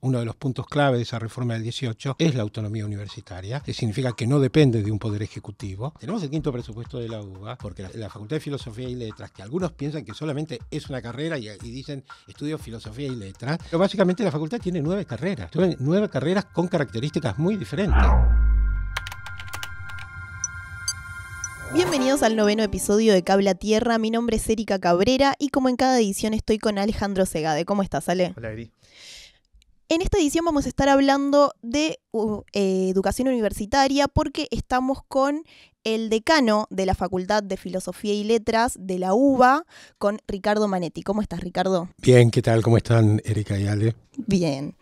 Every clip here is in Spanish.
uno de los puntos clave de esa reforma del 18 es la autonomía universitaria, que significa que no depende de un poder ejecutivo. Tenemos el quinto presupuesto de la UBA, porque la Facultad de Filosofía y Letras, que algunos piensan que solamente es una carrera y dicen estudio Filosofía y Letras, pero básicamente la facultad tiene 9 carreras, 9 carreras con características muy diferentes. Bienvenidos al 9º episodio de Cable a Tierra. Mi nombre es Erika Cabrera y como en cada edición estoy con Alejandro Segade. ¿Cómo estás, Ale? Hola, Eri. En esta edición vamos a estar hablando de educación universitaria porque estamos con el decano de la Facultad de Filosofía y Letras de la UBA, con Ricardo Manetti. ¿Cómo estás, Ricardo? Bien, ¿qué tal? ¿Cómo están, Erika y Ale? Bien.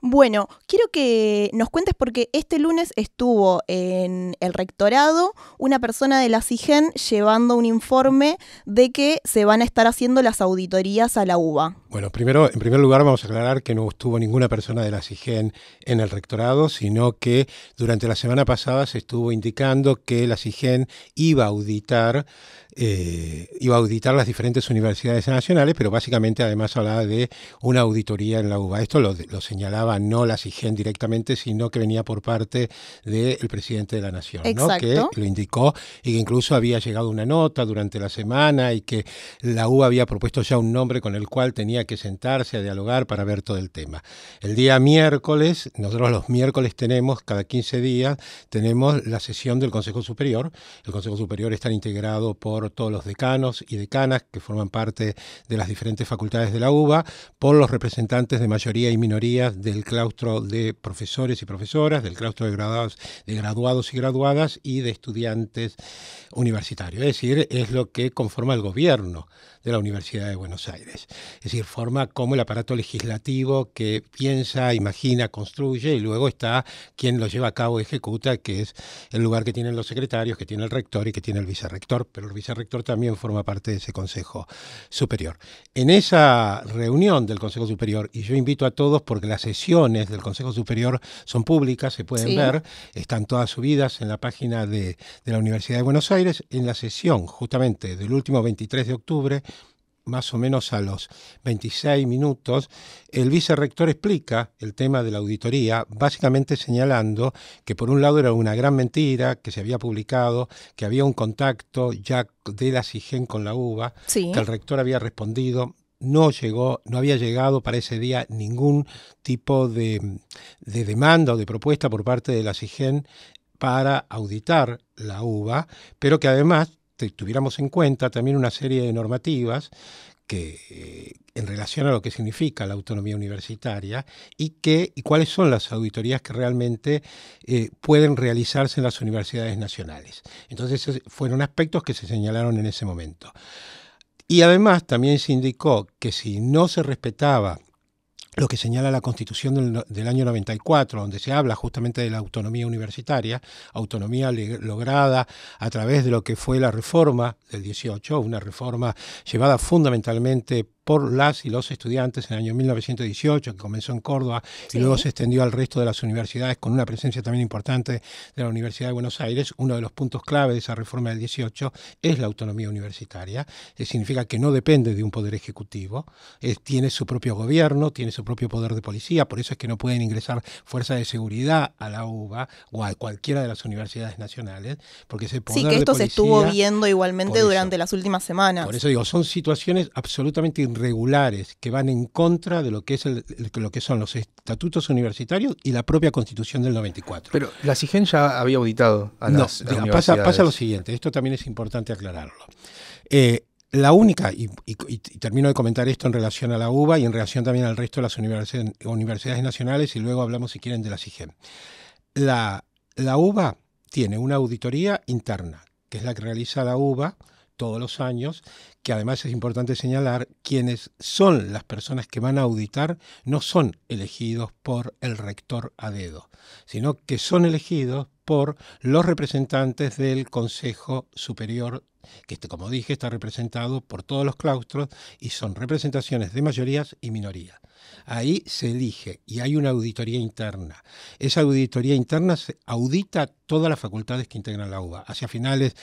Bueno, quiero que nos cuentes porque este lunes estuvo en el rectorado una persona de la SIGEN llevando un informe de que se van a estar haciendo las auditorías a la UBA. Bueno, en primer lugar vamos a aclarar que no estuvo ninguna persona de la SIGEN en el rectorado, sino que durante la semana pasada se estuvo indicando que la SIGEN iba a auditar las diferentes universidades nacionales, pero básicamente además hablaba de una auditoría en la UBA. Esto lo señalaba no la SIGEN directamente, sino que venía por parte del presidente de la Nación, ¿no? Que lo indicó y que incluso había llegado una nota durante la semana y que la UBA había propuesto ya un nombre con el cual tenía que sentarse a dialogar para ver todo el tema. El día miércoles, nosotros los miércoles cada 15 días, tenemos la sesión del Consejo Superior. El Consejo Superior está integrado por todos los decanos y decanas que forman parte de las diferentes facultades de la UBA, por los representantes de mayoría y minorías del claustro de profesores y profesoras, del claustro de graduados y graduadas y de estudiantes universitarios. Es decir, es lo que conforma el gobierno de la Universidad de Buenos Aires. Es decir, forma como el aparato legislativo que piensa, imagina, construye y luego está quien lo lleva a cabo, ejecuta, que es el lugar que tienen los secretarios, que tiene el rector y que tiene el vicerrector, pero el vicerrector también forma parte de ese Consejo Superior. En esa reunión del Consejo Superior, y yo invito a todos porque las sesiones del Consejo Superior son públicas, se pueden ver, están todas subidas en la página de la Universidad de Buenos Aires. En la sesión justamente del último 23 de octubre, más o menos a los 26 minutos, el vicerrector explica el tema de la auditoría, básicamente señalando que por un lado era una gran mentira, que se había publicado, que había un contacto ya de la SIGEN con la UBA, que el rector había respondido. No había llegado para ese día ningún tipo de demanda o de propuesta por parte de la SIGEN para auditar la UBA, pero que además tuviéramos en cuenta también una serie de normativas que en relación a lo que significa la autonomía universitaria y cuáles son las auditorías que realmente pueden realizarse en las universidades nacionales. Entonces, esos fueron aspectos que se señalaron en ese momento. Y además también se indicó que si no se respetaba lo que señala la Constitución del año 94, donde se habla justamente de la autonomía universitaria, autonomía lograda a través de lo que fue la reforma del 18, una reforma llevada fundamentalmente por las y los estudiantes en el año 1918, que comenzó en Córdoba y luego se extendió al resto de las universidades con una presencia también importante de la Universidad de Buenos Aires. Uno de los puntos clave de esa reforma del 18 es la autonomía universitaria, que significa que no depende de un poder ejecutivo, tiene su propio gobierno, tiene su propio poder de policía, por eso es que no pueden ingresar fuerzas de seguridad a la UBA o a cualquiera de las universidades nacionales, porque ese poder de policía... Sí, que esto se estuvo viendo igualmente durante las últimas semanas. Por eso digo, son situaciones absolutamente irregulares que van en contra de lo que son los estatutos universitarios y la propia Constitución del 94. Pero la SIGEN ya había auditado a las universidades. Pasa lo siguiente, esto también es importante aclararlo. La única, y termino de comentar esto en relación a la UBA y en relación también al resto de las universidades nacionales, y luego hablamos, si quieren, de la SIGEN. La UBA tiene una auditoría interna, que es la que realiza la UBA todos los años, que además es importante señalar, quienes son las personas que van a auditar no son elegidos por el rector a dedo, sino que son elegidos por los representantes del Consejo Superior, que como dije está representado por todos los claustros y son representaciones de mayorías y minorías. Ahí se elige y hay una auditoría interna. Esa auditoría interna se audita todas las facultades que integran la UBA. Hacia finales,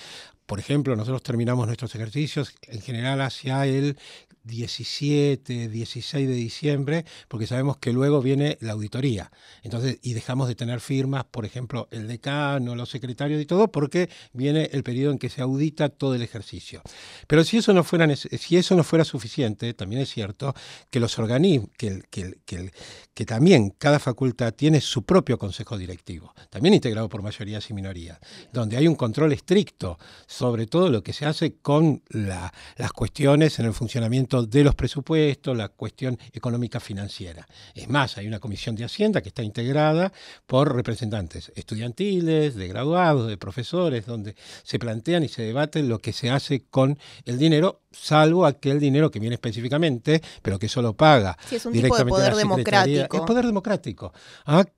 por ejemplo, nosotros terminamos nuestros ejercicios en general hacia el 17, 16 de diciembre, porque sabemos que luego viene la auditoría. Entonces, y dejamos de tener firmas, por ejemplo, el decano, los secretarios y todo, porque viene el periodo en que se audita todo el ejercicio. Pero si eso no fuera suficiente, también es cierto que los organismos, que también cada facultad tiene su propio consejo directivo, también integrado por mayorías y minorías, donde hay un control estricto sobre todo lo que se hace con las cuestiones en el funcionamiento de los presupuestos, la cuestión económica financiera. Es más, hay una comisión de Hacienda que está integrada por representantes estudiantiles, de graduados, de profesores, donde se plantean y se debaten lo que se hace con el dinero, salvo aquel dinero que viene específicamente, pero que solo paga es un directamente tipo de poder democrático. Es poder democrático,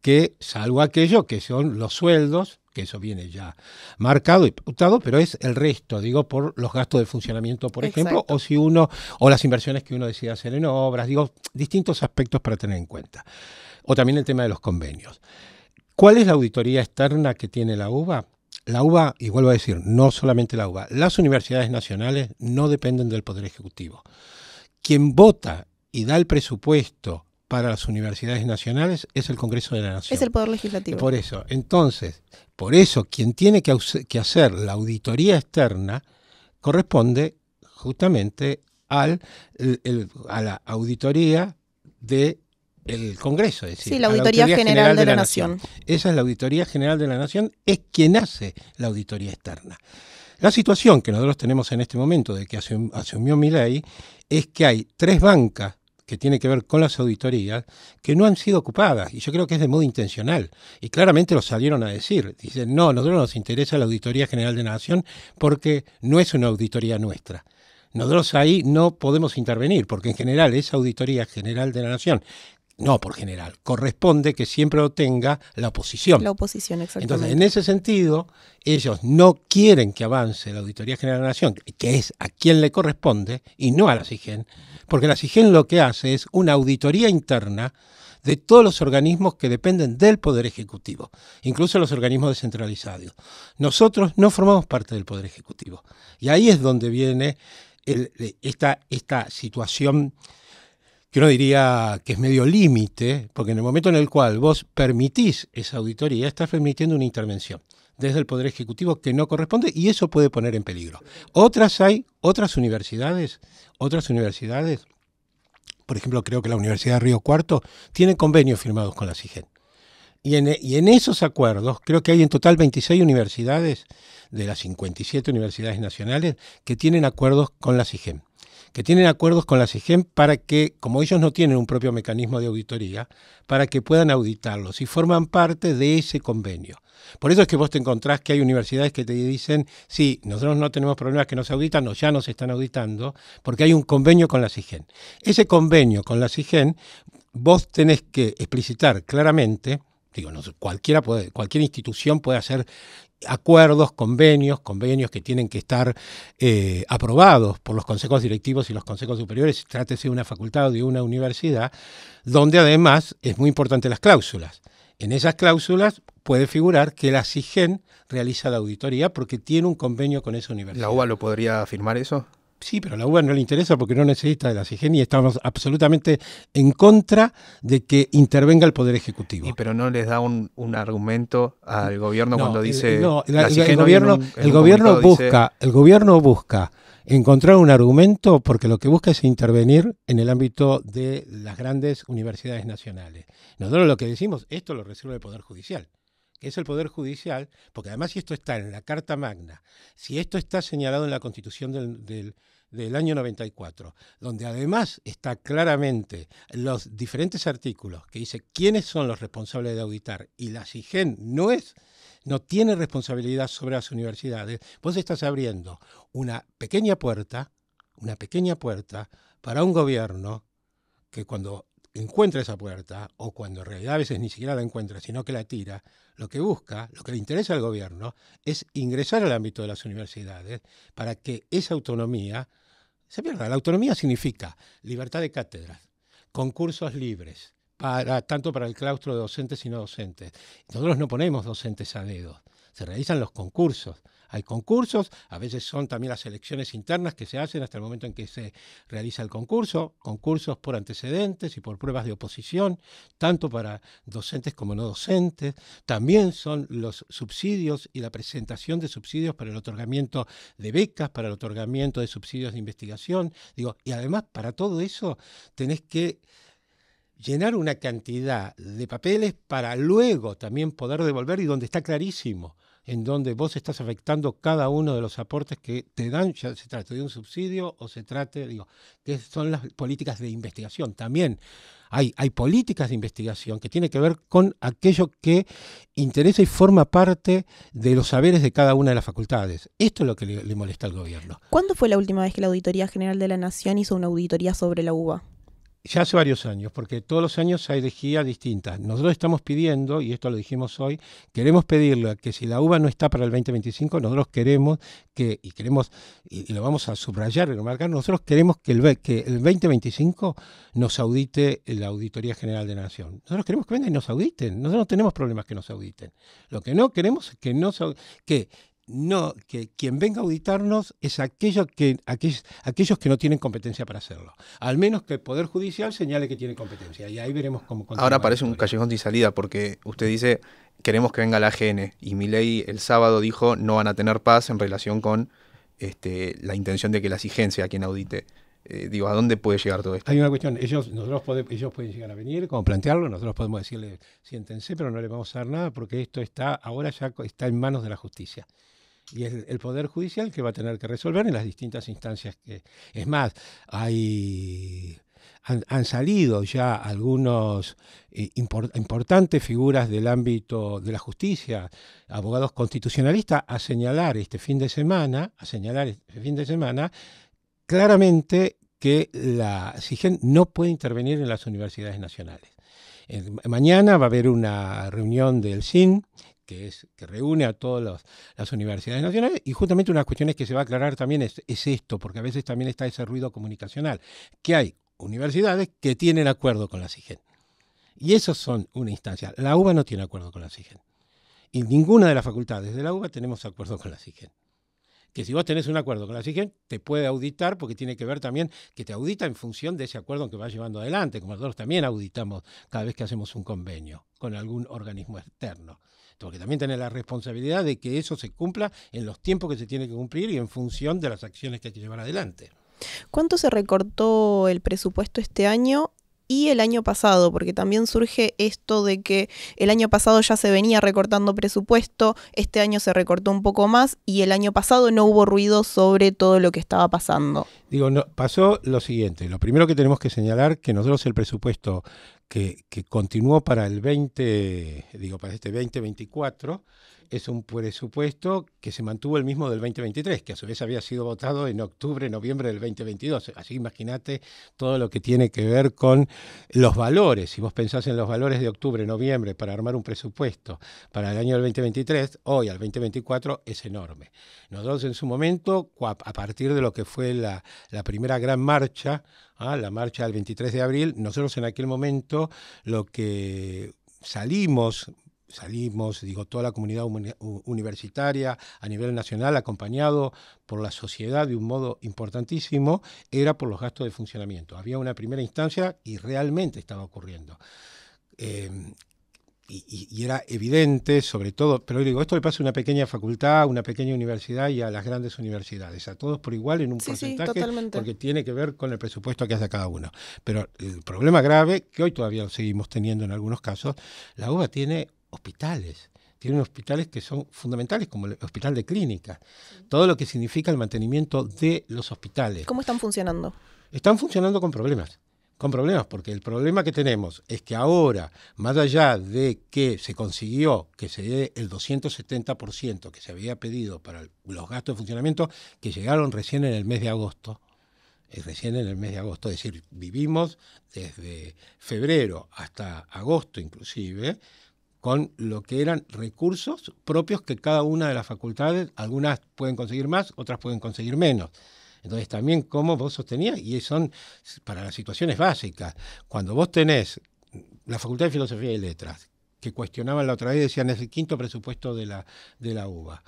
que salvo aquello que son los sueldos, que eso viene ya marcado y pautado, pero es el resto, digo, por los gastos de funcionamiento, por ejemplo, o las inversiones que uno decide hacer en obras, digo, distintos aspectos para tener en cuenta. O también el tema de los convenios. ¿Cuál es la auditoría externa que tiene la UBA? La UBA, y vuelvo a decir, no solamente la UBA, las universidades nacionales no dependen del Poder Ejecutivo. Quien vota y da el presupuesto para las universidades nacionales es el Congreso de la Nación. Es el Poder Legislativo. Por eso, quien tiene que hacer la auditoría externa corresponde justamente a la auditoría del Congreso, es decir, sí, la Auditoría General de la Nación. Esa es la Auditoría General de la Nación, es quien hace la auditoría externa. La situación que nosotros tenemos en este momento, de que asumió Milei, es que hay 3 bancas que tiene que ver con las auditorías, que no han sido ocupadas, y yo creo que es de modo intencional, y claramente lo salieron a decir. Dicen, no, a nosotros nos interesa la Auditoría General de la Nación porque no es una auditoría nuestra. Nosotros ahí no podemos intervenir, porque en general esa Auditoría General de la Nación, no por general, corresponde que siempre lo tenga la oposición. La oposición, exactamente. Entonces, en ese sentido, ellos no quieren que avance la Auditoría General de la Nación, que es a quien le corresponde, y no a la SIGEN, porque la SIGEN lo que hace es una auditoría interna de todos los organismos que dependen del Poder Ejecutivo, incluso los organismos descentralizados. Nosotros no formamos parte del Poder Ejecutivo. Y ahí es donde viene esta situación que uno diría que es medio límite, porque en el momento en el cual vos permitís esa auditoría, estás permitiendo una intervención desde el Poder Ejecutivo que no corresponde, y eso puede poner en peligro. Otras universidades, por ejemplo, creo que la Universidad de Río Cuarto tiene convenios firmados con la SIGEN. Y en esos acuerdos, creo que hay en total 26 universidades de las 57 universidades nacionales que tienen acuerdos con la SIGEN. Para que, como ellos no tienen un propio mecanismo de auditoría, para que puedan auditarlos y forman parte de ese convenio. Por eso es que vos te encontrás que hay universidades que te dicen, sí, nosotros no tenemos problemas que nos auditan, no, ya nos están auditando, porque hay un convenio con la SIGEN. Ese convenio con la SIGEN, vos tenés que explicitar claramente, digo, no, cualquier institución puede hacer acuerdos, convenios que tienen que estar aprobados por los consejos directivos y los consejos superiores, trátese de una facultad o de una universidad, donde además es muy importante las cláusulas. En esas cláusulas puede figurar que la SIGEN realiza la auditoría porque tiene un convenio con esa universidad. ¿La UBA lo podría afirmar eso? Sí, pero a la UBA no le interesa porque no necesita de la SIGEN y estamos absolutamente en contra de que intervenga el Poder Ejecutivo. Pero no les da un argumento al gobierno cuando dice... El gobierno busca encontrar un argumento porque lo que busca es intervenir en el ámbito de las grandes universidades nacionales. Nosotros lo que decimos, esto lo resuelve el Poder Judicial. Que es el Poder Judicial, porque además si esto está en la Carta Magna, si esto está señalado en la Constitución del año 94, donde además está claramente los diferentes artículos que dice quiénes son los responsables de auditar, y la SIGEN no tiene responsabilidad sobre las universidades, vos estás abriendo una pequeña puerta para un gobierno que cuando encuentra esa puerta, o cuando en realidad a veces ni siquiera la encuentra, sino que la tira, lo que le interesa al gobierno es ingresar al ámbito de las universidades para que esa autonomía se pierda. La autonomía significa libertad de cátedras, concursos libres, tanto para el claustro de docentes y no docentes. Nosotros no ponemos docentes a dedo, se realizan los concursos. Hay concursos, a veces son también las elecciones internas que se hacen hasta el momento en que se realiza el concurso, concursos por antecedentes y por pruebas de oposición, tanto para docentes como no docentes. También son los subsidios y la presentación de subsidios para el otorgamiento de becas, para el otorgamiento de subsidios de investigación. Y además para todo eso tenés que llenar una cantidad de papeles para luego también poder devolver, y donde está clarísimo en donde vos estás afectando cada uno de los aportes que te dan, ya se trate de un subsidio o se trate, que son las políticas de investigación. También hay políticas de investigación que tienen que ver con aquello que interesa y forma parte de los saberes de cada una de las facultades. Esto es lo que le molesta al gobierno. ¿Cuándo fue la última vez que la Auditoría General de la Nación hizo una auditoría sobre la UBA? Ya hace varios años, porque todos los años hay guías distintas. Nosotros estamos pidiendo, y esto lo dijimos hoy, queremos pedirle que si la UBA no está para el 2025, nosotros queremos y lo vamos a subrayar y remarcar, nosotros queremos que el 2025 nos audite la Auditoría General de la Nación. Nosotros queremos que vengan y nos auditen. Nosotros no tenemos problemas que nos auditen. Lo que no queremos es que quien venga a auditarnos es aquellos que no tienen competencia para hacerlo. Al menos que el Poder Judicial señale que tiene competencia, y ahí veremos cómo continúa. Ahora parece un callejón sin salida, porque usted dice, queremos que venga la AGN, y Milei el sábado dijo no van a tener paz en relación con la intención de que la SIGEN sea quien audite. ¿A dónde puede llegar todo esto? Hay una cuestión, ellos pueden llegar a venir, como plantearlo, nosotros podemos decirle, siéntense, pero no les vamos a dar nada, porque esto ahora ya está en manos de la justicia. Y es el Poder Judicial que va a tener que resolver en las distintas instancias. Es más, han salido ya algunos importantes figuras del ámbito de la justicia, abogados constitucionalistas, a señalar este fin de semana claramente que la SIGEN no puede intervenir en las universidades nacionales. Mañana va a haber una reunión del SIN, que reúne a todas las universidades nacionales, y justamente una de las cuestiones que se va a aclarar también es esto, porque a veces también está ese ruido comunicacional, que hay universidades que tienen acuerdo con la SIGEN. Y esos son una instancia. La UBA no tiene acuerdo con la SIGEN. Y ninguna de las facultades de la UBA tenemos acuerdo con la SIGEN. Que si vos tenés un acuerdo con la SIGEN, te puede auditar, porque tiene que ver también que te audita en función de ese acuerdo que vas llevando adelante, como nosotros también auditamos cada vez que hacemos un convenio con algún organismo externo. Porque también tenés la responsabilidad de que eso se cumpla en los tiempos que se tiene que cumplir y en función de las acciones que hay que llevar adelante. ¿Cuánto se recortó el presupuesto este año y el año pasado? Porque también surge esto de que el año pasado ya se venía recortando presupuesto, este año se recortó un poco más y el año pasado no hubo ruido sobre todo lo que estaba pasando. Pasó lo siguiente. Lo primero que tenemos que señalar que nosotros el presupuesto que continuó para para este 2024, es un presupuesto que se mantuvo el mismo del 2023, que a su vez había sido votado en noviembre del 2022. Así imagínate todo lo que tiene que ver con los valores. Si vos pensás en los valores de octubre, noviembre, para armar un presupuesto para el año del 2023, hoy al 2024 es enorme. Nosotros en su momento, a partir de lo que fue la primera gran marcha, la marcha del 23 de abril, nosotros en aquel momento lo que salimos, toda la comunidad universitaria a nivel nacional, acompañado por la sociedad de un modo importantísimo, era por los gastos de funcionamiento. Había una primera instancia y realmente estaba ocurriendo. Y era evidente, sobre todo, pero esto le pasa a una pequeña facultad, a una pequeña universidad y a las grandes universidades, a todos por igual en un porcentaje, porque tiene que ver con el presupuesto que hace cada uno. Pero el problema grave, que hoy todavía lo seguimos teniendo en algunos casos, la UBA tiene hospitales. Tienen hospitales que son fundamentales, como el hospital de clínica. Todo lo que significa el mantenimiento de los hospitales. ¿Cómo están funcionando? Están funcionando con problemas. Porque el problema que tenemos es que ahora, más allá de que se consiguió que se dé el 270% que se había pedido para los gastos de funcionamiento, que llegaron recién en el mes de agosto, es decir, vivimos desde febrero hasta agosto inclusive, con lo que eran recursos propios que cada una de las facultades, algunas pueden conseguir más, otras pueden conseguir menos. Entonces también cómo vos sostenías, y son para las situaciones básicas. Cuando vos tenés la Facultad de Filosofía y Letras, que cuestionaban la otra vez, decían es el quinto presupuesto de la UBA.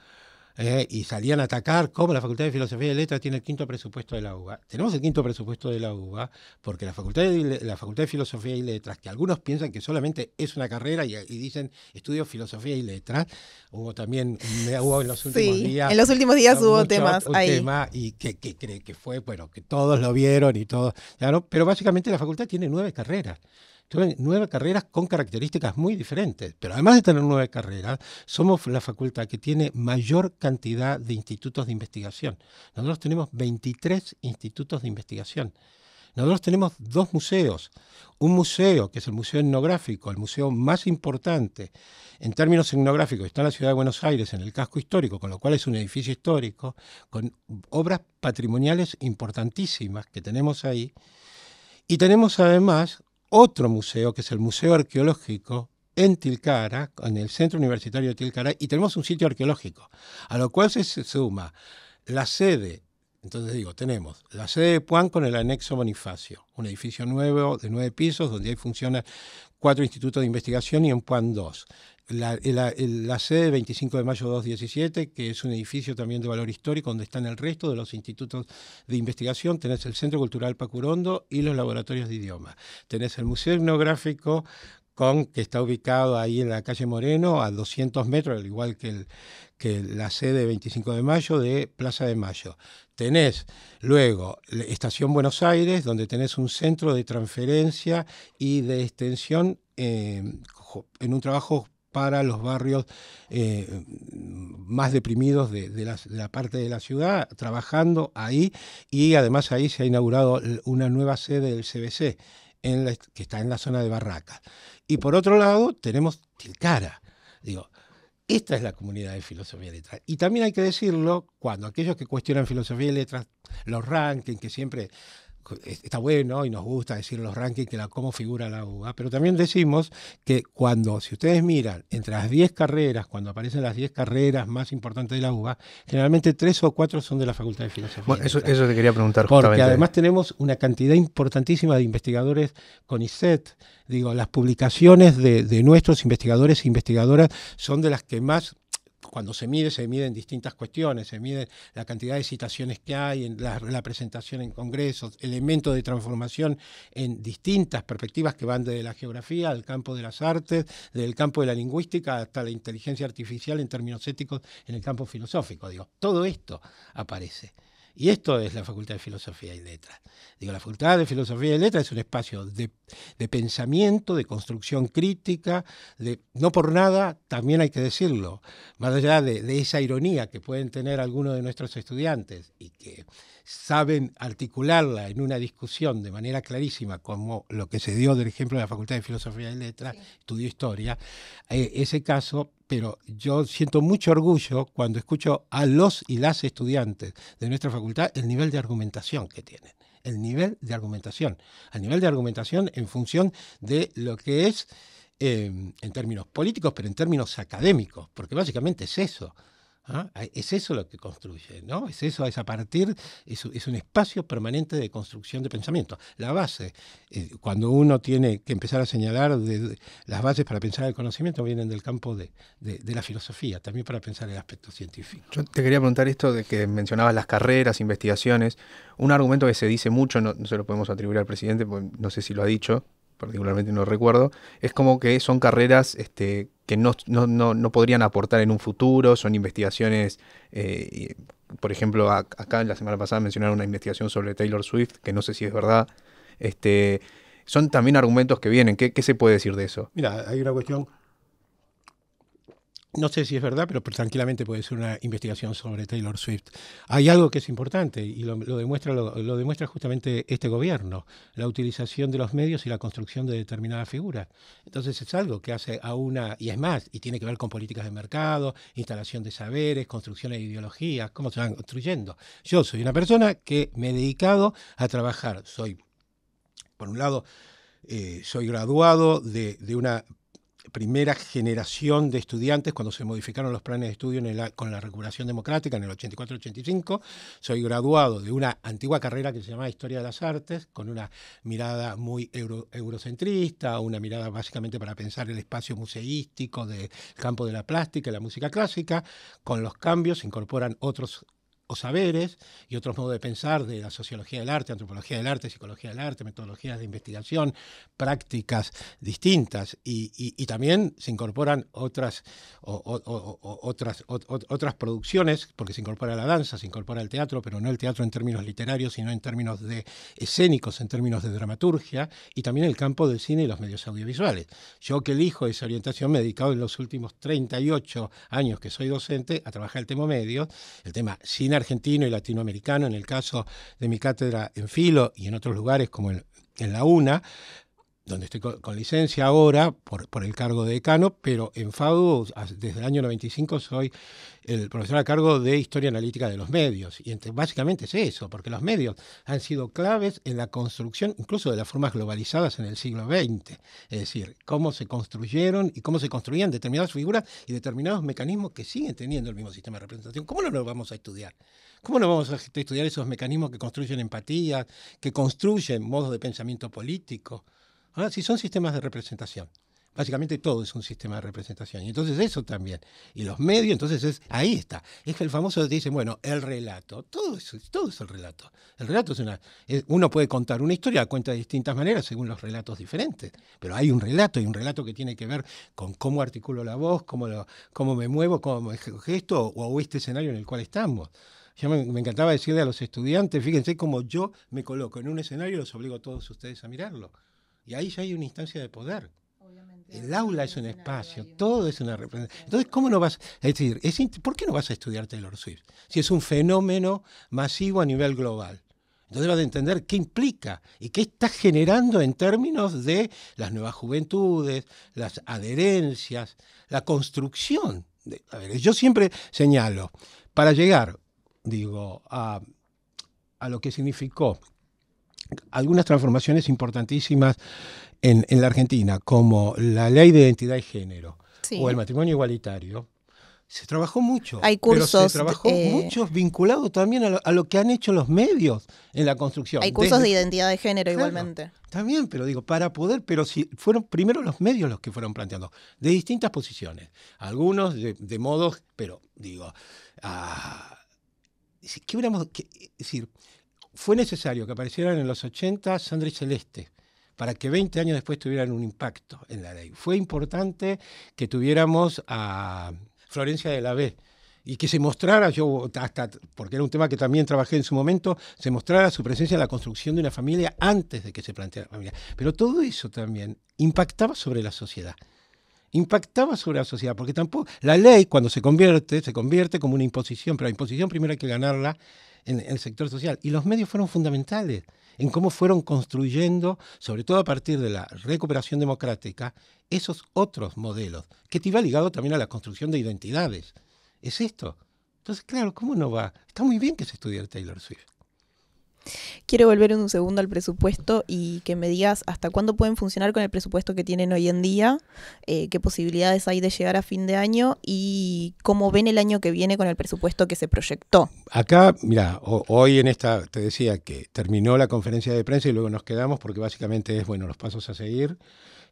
Y salían a atacar cómo la Facultad de Filosofía y Letras tiene el quinto presupuesto de la UBA. Tenemos el quinto presupuesto de la UBA porque la Facultad de Filosofía y Letras, que algunos piensan que solamente es una carrera y dicen estudio Filosofía y Letras, hubo en los últimos días. En los últimos días hubo temas un ahí. tema y que fue, bueno, que todos lo vieron y todo. Claro, pero básicamente la facultad tiene 9 carreras. 9 carreras con características muy diferentes, pero además de tener 9 carreras, somos la facultad que tiene mayor cantidad de institutos de investigación. Nosotros tenemos 23 institutos de investigación. Nosotros tenemos 2 museos. Un museo, que es el Museo Etnográfico, el museo más importante en términos etnográficos, está en la ciudad de Buenos Aires, en el casco histórico, con lo cual es un edificio histórico, con obras patrimoniales importantísimas que tenemos ahí. Y tenemos además otro museo, que es el Museo Arqueológico en Tilcara, en el Centro Universitario de Tilcara, y tenemos un sitio arqueológico, a lo cual se suma la sede. Entonces tenemos la sede de Puan con el anexo Bonifacio, un edificio nuevo de 9 pisos, donde ahí funcionan 4 institutos de investigación y en Puan 2. La sede de 25 de mayo 217, que es un edificio también de valor histórico, donde están el resto de los institutos de investigación. Tenés el Centro Cultural Pacurondo y los laboratorios de idioma. Tenés el Museo Etnográfico, que está ubicado ahí en la calle Moreno, a 200 metros, al igual que la sede de 25 de mayo de Plaza de Mayo. Tenés luego la Estación Buenos Aires, donde tenés un centro de transferencia y de extensión en un trabajo para los barrios más deprimidos de la parte de la ciudad, trabajando ahí, y además ahí se ha inaugurado una nueva sede del CBC, que está en la zona de Barracas. Y por otro lado tenemos Tilcara. Esta es la comunidad de Filosofía y Letras. Y también hay que decirlo, cuando aquellos que cuestionan Filosofía y Letras, los rankings, que siempre está bueno y nos gusta decir los rankings, cómo figura la UBA, pero también decimos que si ustedes miran entre las 10 carreras, cuando aparecen las 10 carreras más importantes de la UBA, generalmente 3 o 4 son de la Facultad de Filosofía. Bueno, eso te quería preguntar justamente. Porque además tenemos una cantidad importantísima de investigadores con ISET. Las publicaciones de nuestros investigadores e investigadoras son de las que más, cuando se miden distintas cuestiones, se mide la cantidad de citaciones que hay, en la presentación en congresos, elementos de transformación en distintas perspectivas que van desde la geografía al campo de las artes, del campo de la lingüística hasta la inteligencia artificial en términos éticos en el campo filosófico. Todo esto aparece. Y esto es la Facultad de Filosofía y Letras. La Facultad de Filosofía y Letras es un espacio de pensamiento, de construcción crítica, no por nada, también hay que decirlo, más allá de esa ironía que pueden tener algunos de nuestros estudiantes y que saben articularla en una discusión de manera clarísima, como lo que se dio del ejemplo de la Facultad de Filosofía y Letras, estudió historia, ese caso. Pero yo siento mucho orgullo cuando escucho a los y las estudiantes de nuestra facultad el nivel de argumentación que tienen. El nivel de argumentación en función de lo que es en términos políticos, pero en términos académicos, porque básicamente es eso. Es eso lo que construye, ¿no? Es eso, es a partir, es un espacio permanente de construcción de pensamiento. La base, cuando uno tiene que empezar a señalar las bases para pensar el conocimiento, vienen del campo de la filosofía, también para pensar el aspecto científico. Yo te quería preguntar esto de que mencionabas las carreras, investigaciones. Un argumento que se dice mucho, no se lo podemos atribuir al presidente, porque no sé si lo ha dicho, particularmente no recuerdo, es como que son carreras que no podrían aportar en un futuro, son investigaciones, por ejemplo, acá la semana pasada mencionaron una investigación sobre Taylor Swift, que no sé si es verdad, son también argumentos que vienen. ¿Qué se puede decir de eso? Mira, hay una cuestión, no sé si es verdad, pero tranquilamente puede ser una investigación sobre Taylor Swift. Hay algo que es importante y lo demuestra justamente este gobierno, la utilización de los medios y la construcción de determinadas figuras. Entonces es algo que hace y es más, y tiene que ver con políticas de mercado, instalación de saberes, construcción de ideologías, cómo se van construyendo. Yo soy una persona que me he dedicado a trabajar. Por un lado, soy graduado de una primera generación de estudiantes cuando se modificaron los planes de estudio con la recuperación democrática en el 84-85. Soy graduado de una antigua carrera que se llamaba Historia de las Artes, con una mirada muy eurocentrista, una mirada básicamente para pensar el espacio museístico del campo de la plástica y la música clásica. Con los cambios se incorporan otros saberes y otros modos de pensar de la sociología del arte, antropología del arte, psicología del arte, metodologías de investigación, prácticas distintas, y también se incorporan otras producciones, porque se incorpora la danza, se incorpora el teatro, pero no el teatro en términos literarios, sino en términos de escénicos, en términos de dramaturgia, y también el campo del cine y los medios audiovisuales. Yo, que elijo esa orientación, me he dedicado en los últimos 38 años que soy docente a trabajar el tema medios, el tema cine argentino y latinoamericano, en el caso de mi cátedra en Filo y en otros lugares como en la UNA, donde estoy con licencia ahora por el cargo de decano, pero en FADU desde el año 95 soy el profesor a cargo de Historia Analítica de los Medios. Y básicamente es eso, porque los medios han sido claves en la construcción incluso de las formas globalizadas en el siglo XX. Es decir, cómo se construyeron y cómo se construían determinadas figuras y determinados mecanismos que siguen teniendo el mismo sistema de representación. ¿Cómo no lo vamos a estudiar? ¿Cómo no vamos a estudiar esos mecanismos que construyen empatía, que construyen modos de pensamiento político? Ahora, si son sistemas de representación, básicamente todo es un sistema de representación, y entonces eso también, y los medios, entonces ahí está, es que el famoso te dice, bueno, el relato, todo es el relato uno puede contar una historia, cuenta de distintas maneras según los relatos diferentes, pero hay un relato que tiene que ver con cómo articulo la voz, cómo me muevo, cómo me gesto, o este escenario en el cual estamos. Yo me encantaba decirle a los estudiantes, fíjense cómo yo me coloco en un escenario y los obligo a todos ustedes a mirarlo. Y ahí ya hay una instancia de poder. Obviamente, el aula es un espacio, todo es una representación. Entonces, ¿cómo no vas? Es decir, ¿por qué no vas a estudiar Taylor Swift? Si es un fenómeno masivo a nivel global. Entonces vas a entender qué implica y qué está generando en términos de las nuevas juventudes, las adherencias, la construcción. A ver, yo siempre señalo, para llegar, a lo que significó algunas transformaciones importantísimas en la Argentina, como la ley de identidad y género, sí, o el matrimonio igualitario, se trabajó mucho. Hay cursos. Pero se trabajó mucho vinculado también a lo que han hecho los medios en la construcción. Hay cursos de identidad de género, claro, igualmente. También, pero para poder, pero si fueron primero los medios los que fueron planteando, de distintas posiciones, algunos de modos, pero ¿qué hubiéramos decir? Fue necesario que aparecieran en los 80 Sandra y Celeste para que 20 años después tuvieran un impacto en la ley. Fue importante que tuviéramos a Florencia de la B y que se mostrara, porque era un tema que también trabajé en su momento, se mostrara su presencia en la construcción de una familia antes de que se planteara la familia. Pero todo eso también impactaba sobre la sociedad. Porque tampoco la ley, cuando se convierte como una imposición, pero la imposición primero hay que ganarla en el sector social. Y los medios fueron fundamentales en cómo fueron construyendo, sobre todo a partir de la recuperación democrática, esos otros modelos, que te iba ligado también a la construcción de identidades. Es esto. Entonces, claro, ¿cómo no va? Está muy bien que se estudie Taylor Swift. Quiero volver en un segundo al presupuesto y que me digas hasta cuándo pueden funcionar con el presupuesto que tienen hoy en día, qué posibilidades hay de llegar a fin de año y cómo ven el año que viene con el presupuesto que se proyectó. Acá, mira, hoy en esta te decía que terminó la conferencia de prensa y luego nos quedamos porque básicamente es, los pasos a seguir.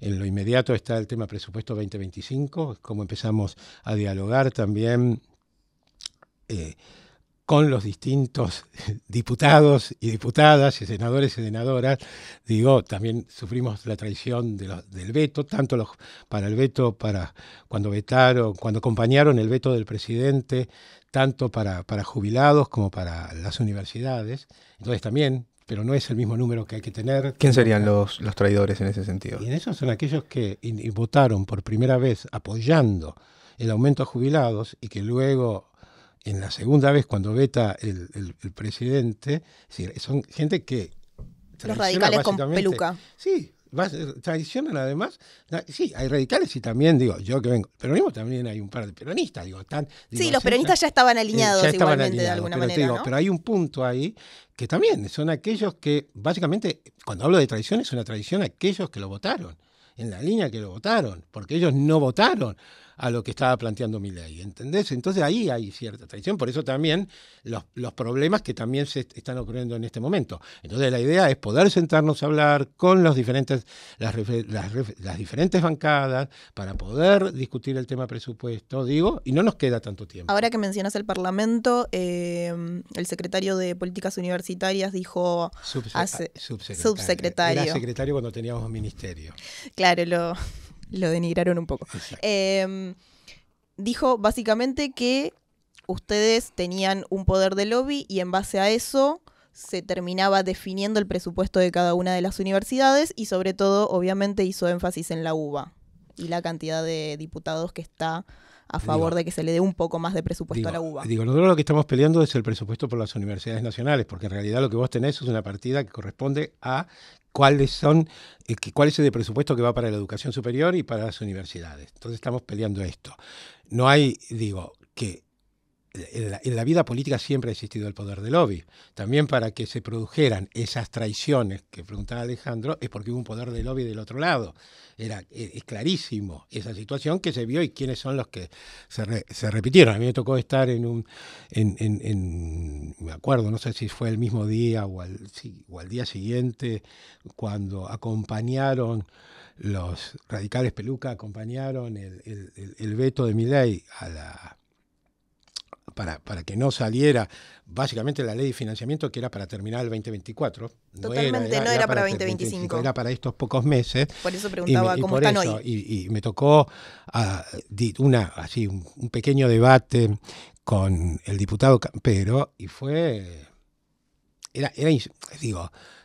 En lo inmediato está el tema presupuesto 2025, cómo empezamos a dialogar también con los distintos diputados y diputadas y senadores y senadoras. También sufrimos la traición del veto, tanto para el veto, para cuando acompañaron el veto del presidente, tanto para jubilados como para las universidades. Entonces también, pero no es el mismo número que hay que tener. ¿Quién serían los traidores en ese sentido? Y en eso son aquellos que votaron por primera vez apoyando el aumento a jubilados y que luego, en la segunda vez, cuando veta el presidente, es decir, son gente que... Los radicales con peluca. Sí, traicionan además. Sí, hay radicales y también, yo que vengo. Peronismo también hay un par de peronistas, sí, los peronistas ya estaban alineados igualmente de alguna manera, ¿no? Pero hay un punto ahí que también son aquellos que, básicamente, cuando hablo de traición, es una traición a aquellos que lo votaron. en la línea que lo votaron, porque ellos no votaron a lo que estaba planteando Milei, ¿entendés? Entonces ahí hay cierta traición, por eso también los problemas que también se están ocurriendo en este momento. Entonces la idea es poder sentarnos a hablar con las diferentes bancadas para poder discutir el tema presupuesto, digo, y no nos queda tanto tiempo. Ahora que mencionas el Parlamento, el secretario de Políticas Universitarias dijo... Subsecretario. Era secretario cuando teníamos ministerio. Claro, lo denigraron un poco. Dijo básicamente que ustedes tenían un poder de lobby y en base a eso se terminaba definiendo el presupuesto de cada una de las universidades y sobre todo, obviamente, hizo énfasis en la UBA y la cantidad de diputados que está a favor de que se le dé un poco más de presupuesto a la UBA. Nosotros lo que estamos peleando es el presupuesto por las universidades nacionales, porque en realidad lo que vos tenés es una partida que corresponde a cuál es el presupuesto que va para la educación superior y para las universidades. Entonces estamos peleando esto. No hay, que en la vida política siempre ha existido el poder de lobby. También para que se produjeran esas traiciones que preguntaba Alejandro, es porque hubo un poder de lobby del otro lado. Es clarísimo esa situación que se vio y quiénes son los que se repitieron. A mí me tocó estar me acuerdo, no sé si fue el mismo día o al día siguiente, cuando acompañaron los radicales Peluca, acompañaron el veto de Milei para que no saliera básicamente la ley de financiamiento, que era para terminar el 2024. Totalmente, no era para 2025. Era para estos pocos meses. Por eso preguntaba cómo están hoy. Y me tocó un pequeño debate con el diputado Campero y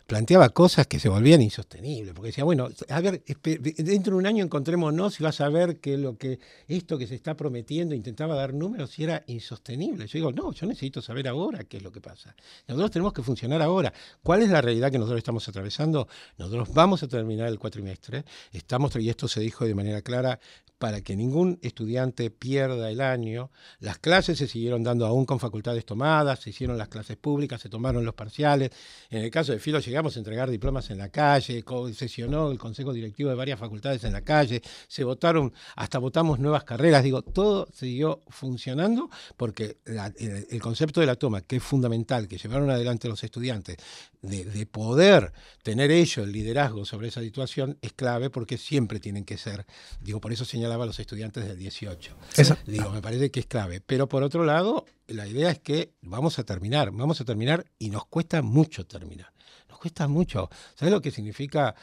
planteaba cosas que se volvían insostenibles, porque decía, bueno, a ver, dentro de un año encontrémonos y vas a ver que esto que se está prometiendo, intentaba dar números y era insostenible. Yo digo, no, yo necesito saber ahora qué es lo que pasa. Nosotros tenemos que funcionar ahora. ¿Cuál es la realidad que nosotros estamos atravesando? Nosotros vamos a terminar el cuatrimestre, y esto se dijo de manera clara, para que ningún estudiante pierda el año. Las clases se siguieron dando aún con facultades tomadas, se hicieron las clases públicas, se tomaron los parciales. En el caso de Filo llegamos a entregar diplomas en la calle, sesionó el consejo directivo de varias facultades en la calle, hasta votamos nuevas carreras. Todo siguió funcionando porque el concepto de la toma, que es fundamental, que llevaron adelante los estudiantes, de poder tener ellos el liderazgo sobre esa situación, es clave porque siempre tienen que ser, por eso señalaba a los estudiantes del 18. Me parece que es clave. Pero por otro lado, la idea es que vamos a terminar y nos cuesta mucho terminar. Nos cuesta mucho. ¿Sabes lo que significa?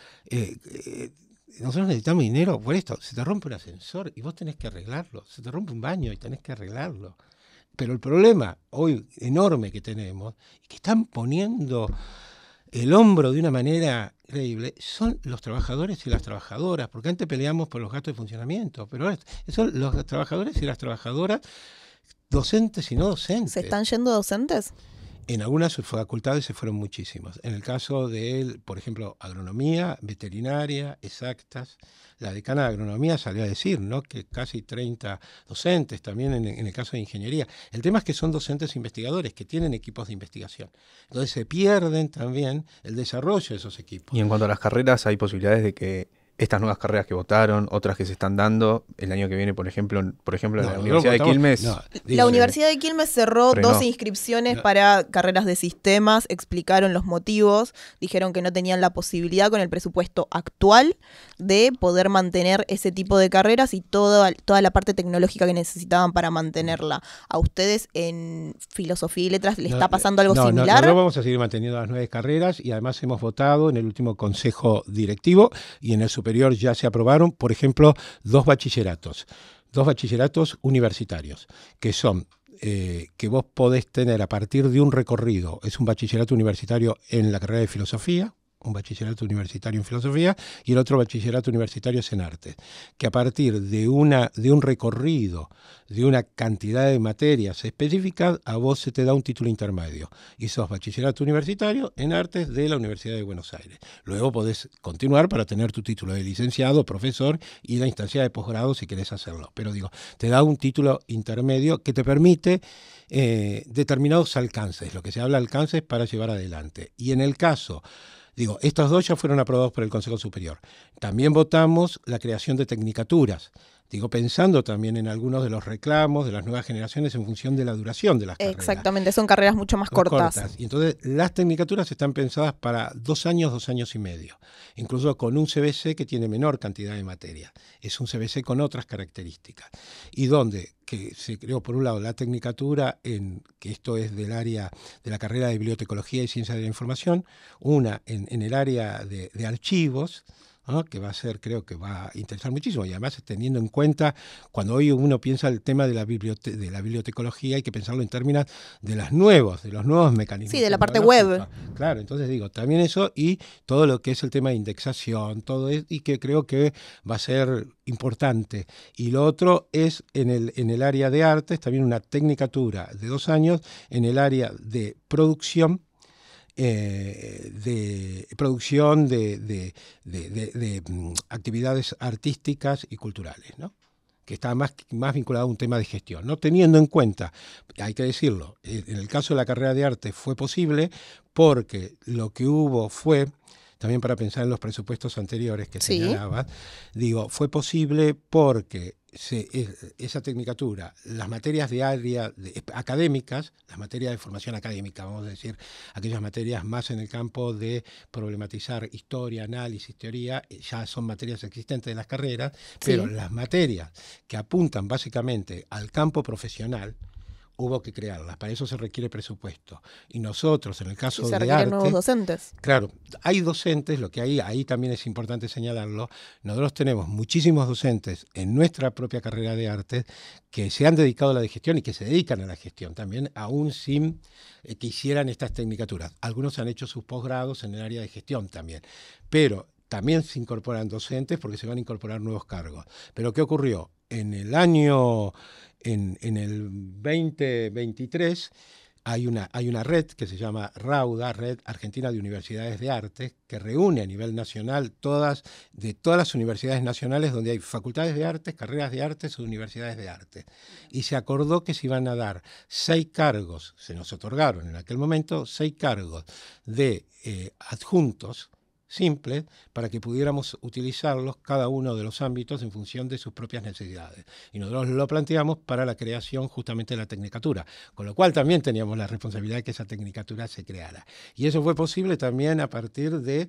Nosotros necesitamos dinero por esto. Se te rompe un ascensor y vos tenés que arreglarlo. Se te rompe un baño y tenés que arreglarlo. Pero el problema hoy enorme que tenemos, y que están poniendo el hombro de una manera increíble, son los trabajadores y las trabajadoras, porque antes peleamos por los gastos de funcionamiento, pero ahora son los trabajadores y las trabajadoras, docentes y no docentes. ¿Se están yendo docentes? En algunas facultades se fueron muchísimos. En el caso de, por ejemplo, agronomía, veterinaria, exactas, la decana de agronomía salió a decir, ¿no?, que casi 30 docentes, también en el caso de ingeniería. El tema es que son docentes investigadores que tienen equipos de investigación. Entonces se pierden también el desarrollo de esos equipos. Y en cuanto a las carreras, hay posibilidades de que estas nuevas carreras que votaron, otras que se están dando el año que viene, por ejemplo, la Universidad de Quilmes. La Universidad de Quilmes cerró 12 inscripciones para carreras de sistemas, explicaron los motivos, dijeron que no tenían la posibilidad con el presupuesto actual de poder mantener ese tipo de carreras y toda la parte tecnológica que necesitaban para mantenerla. ¿A ustedes en Filosofía y Letras le está pasando algo similar? No, vamos a seguir manteniendo las 9 carreras y además hemos votado en el último consejo directivo y en el superior ya se aprobaron, por ejemplo, 2 bachilleratos universitarios, que son que vos podés tener a partir de un recorrido. Es un bachillerato universitario en la carrera de filosofía, un bachillerato universitario en filosofía y el otro bachillerato universitario es en arte, que a partir de un recorrido, de una cantidad de materias específicas, a vos se te da un título intermedio y sos bachillerato universitario en artes de la Universidad de Buenos Aires. Luego podés continuar para tener tu título de licenciado, profesor y la instancia de posgrado si querés hacerlo, pero te da un título intermedio que te permite determinados alcances, lo que se habla de alcances para llevar adelante. Y en el caso Digo, estos dos ya fueron aprobados por el Consejo Superior. También votamos la creación de tecnicaturas. Digo, pensando también en algunos de los reclamos de las nuevas generaciones en función de la duración de las carreras. Exactamente, son carreras mucho más cortas. Y entonces las tecnicaturas están pensadas para 2 años, 2 años y medio. Incluso con un CBC que tiene menor cantidad de materia. Es un CBC con otras características. Y donde que se creó, por un lado, la tecnicatura, que esto es del área de la carrera de Bibliotecología y Ciencia de la Información, una en el área de archivos, ¿no? Que va a ser, creo que va a interesar muchísimo, y además teniendo en cuenta, cuando hoy uno piensa el tema de la bibliotecología, hay que pensarlo en términos de los nuevos mecanismos. Sí, de la parte web. Claro, entonces digo, también eso y todo lo que es el tema de indexación, todo eso, y que creo que va a ser importante. Y lo otro es en el área de artes, también una tecnicatura de 2 años en el área de producción, de actividades artísticas y culturales, ¿no? Que está más vinculado a un tema de gestión, ¿no? Teniendo en cuenta, hay que decirlo, en el caso de la carrera de arte fue posible porque lo que hubo fue, también para pensar en los presupuestos anteriores que señalaba, digo, fue posible porque esa tecnicatura, las materias de área académicas, las materias de formación académica, vamos a decir, aquellas materias más en el campo de problematizar historia, análisis, teoría, ya son materias existentes de las carreras, pero las materias que apuntan básicamente al campo profesional, hubo que crearlas, para eso se requiere presupuesto. Y nosotros, en el caso de arte... Se requieren nuevos docentes. Claro, hay docentes, lo que ahí también es importante señalarlo, nosotros tenemos muchísimos docentes en nuestra propia carrera de arte que se han dedicado a la gestión y que se dedican a la gestión también, aún sin que hicieran estas tecnicaturas. Algunos han hecho sus posgrados en el área de gestión también, pero también se incorporan docentes porque se van a incorporar nuevos cargos. Pero ¿qué ocurrió? En el 2023 hay una red que se llama RAUDA, Red Argentina de Universidades de Arte, que reúne a nivel nacional de todas las universidades nacionales donde hay facultades de artes, carreras de artes o universidades de arte. Y se acordó que se iban a dar 6 cargos, se nos otorgaron en aquel momento 6 cargos de adjuntos simples para que pudiéramos utilizarlos cada uno de los ámbitos en función de sus propias necesidades. Y nosotros lo planteamos para la creación justamente de la tecnicatura, con lo cual también teníamos la responsabilidad de que esa tecnicatura se creara. Y eso fue posible también a partir del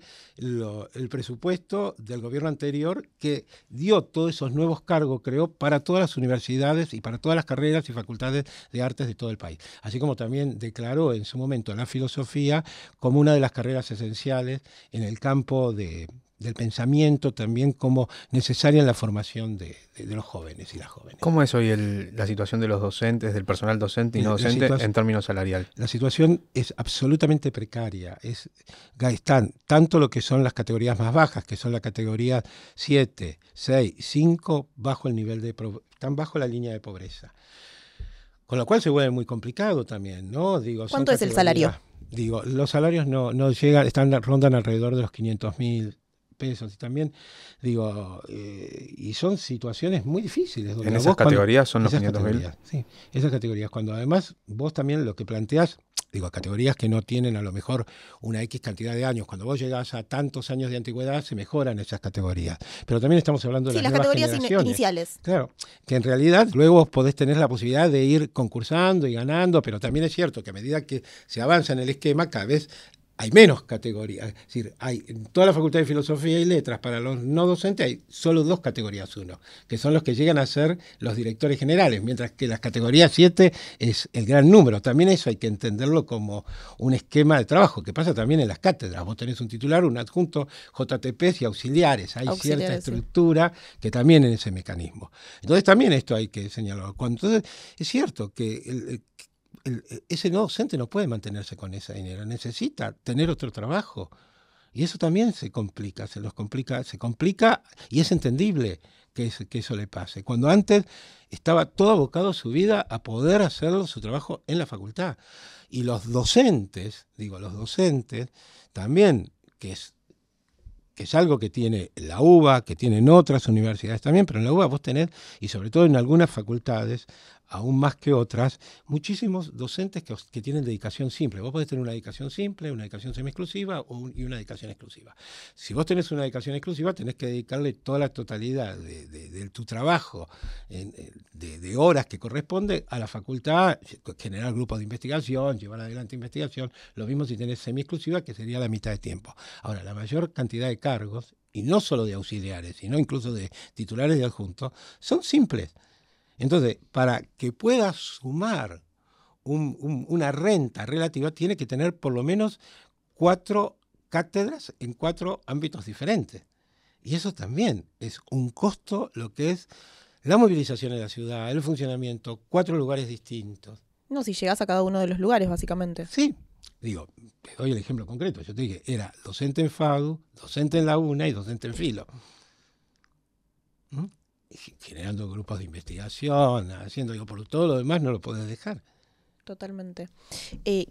presupuesto del gobierno anterior que dio todos esos nuevos cargos, creó para todas las universidades y para todas las carreras y facultades de artes de todo el país. Así como también declaró en su momento la filosofía como una de las carreras esenciales en el campo del pensamiento, también como necesaria en la formación de los jóvenes y las jóvenes. ¿Cómo es hoy la situación de los docentes, del personal docente y no docente en términos salarial? La situación es absolutamente precaria. Están tanto lo que son las categorías más bajas, que son la categoría 7, 6, 5, están bajo la línea de pobreza. Con lo cual se vuelve muy complicado también, ¿no? ¿Cuánto es el salario? Los salarios no llegan, rondan alrededor de los 500.000 pesos y también, y son situaciones muy difíciles. ¿En esas categorías son los 500.000? Sí, esas categorías. Cuando además vos también lo que planteás, categorías que no tienen a lo mejor una X cantidad de años. Cuando vos llegás a tantos años de antigüedad, se mejoran esas categorías. Pero también estamos hablando de las nuevas categorías iniciales. Claro, que en realidad luego vos podés tener la posibilidad de ir concursando y ganando, pero también es cierto que a medida que se avanza en el esquema, cada vez hay menos categorías. Es decir, hay en toda la Facultad de Filosofía y Letras, para los no docentes, hay solo 2 categorías 1, que son los que llegan a ser los directores generales, mientras que las categorías 7 es el gran número. También eso hay que entenderlo como un esquema de trabajo, que pasa también en las cátedras. Vos tenés un titular, un adjunto, JTPs y auxiliares. Hay cierta estructura que también en ese mecanismo. Entonces también esto hay que señalarlo. Entonces es cierto que ese no docente no puede mantenerse con ese dinero, necesita tener otro trabajo. Y eso también se complica y es entendible que eso le pase. Cuando antes estaba todo abocado su vida a poder hacer su trabajo en la facultad. Y los docentes también, que es que es algo que tiene la UBA, que tienen otras universidades también, pero en la UBA vos tenés, y sobre todo en algunas facultades, aún más que otras, muchísimos docentes que tienen dedicación simple. Vos podés tener una dedicación simple, una dedicación semi-exclusiva y una dedicación exclusiva. Si vos tenés una dedicación exclusiva, tenés que dedicarle toda la totalidad de tu trabajo, de horas que corresponde a la facultad, generar grupos de investigación, llevar adelante investigación, lo mismo si tenés semi-exclusiva, que sería la mitad de tiempo. Ahora, la mayor cantidad de cargos, y no solo de auxiliares, sino incluso de titulares y adjuntos, son simples. Entonces, para que puedas sumar una renta relativa, tiene que tener por lo menos 4 cátedras en 4 ámbitos diferentes. Y eso también es un costo, lo que es la movilización en la ciudad, el funcionamiento, 4 lugares distintos. No, si llegás a cada uno de los lugares, básicamente. Sí, digo, te doy el ejemplo concreto. Yo te dije, era docente en FADU, docente en la UNA y docente en Filo. Generando grupos de investigación, haciendo, por todo lo demás no lo podés dejar. Totalmente.